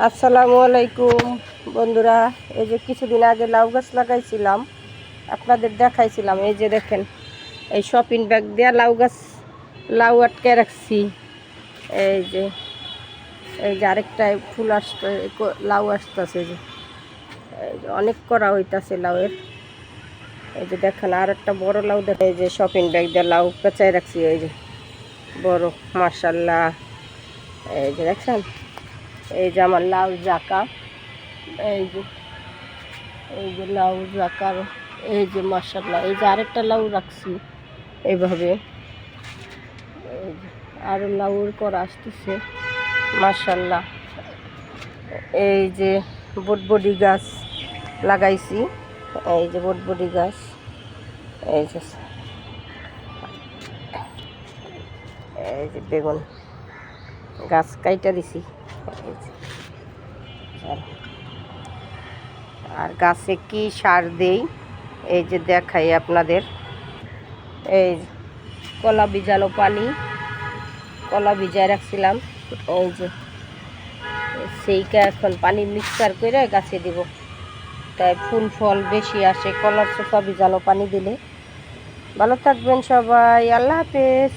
আসসালামু আলাইকুম বন্ধুরা। এই যে কিছুদিন আগে লাউ গাছ লাগাইছিলাম, আপনাদের দেখাইছিলাম। এই যে দেখেন, এই শপিং ব্যাগ দিয়ে লাউ আটকে রাখছি। এই যে আরেকটা ফুল আসতে, লাউ আসতেছে। এই যে অনেক করা হইতাছে লাউয়ের। এই যে দেখেন আর একটা বড় লাউ দেখে, এই যে শপিং ব্যাগ দিয়ে লাউ পেঁচাই রাখছি। এই যে বড়, মাশাল্লাহ। এই যে দেখছেন, এই যে আমার লাউ জাকা। এই যে লাউ রাখার, এই যে মাশাআল্লাহ। এই যে আরেকটা লাউ রাখছি এইভাবে। এই যে আরও লাউর করা আসতেছে, মাশাআল্লাহ। এই যে বটবডি গাছ লাগাইছি। এই যে বটবডি গাছ। এই যে বেগুন গাছ কাইটা দিছি। এই যে আর গাছে কি সার দেই, এই যে দেখাই আপনাদের। এই কলা ভিজায় রাখছিলাম। এই যে সেইটা এখন পানি মিক্সার করে গাছে দিব, তাই ফুল ফল বেশি আসে কলার চোখা ভিজানো পানি দিলে। ভালো থাকবেন সবাই, আল্লাহ হাফেজ।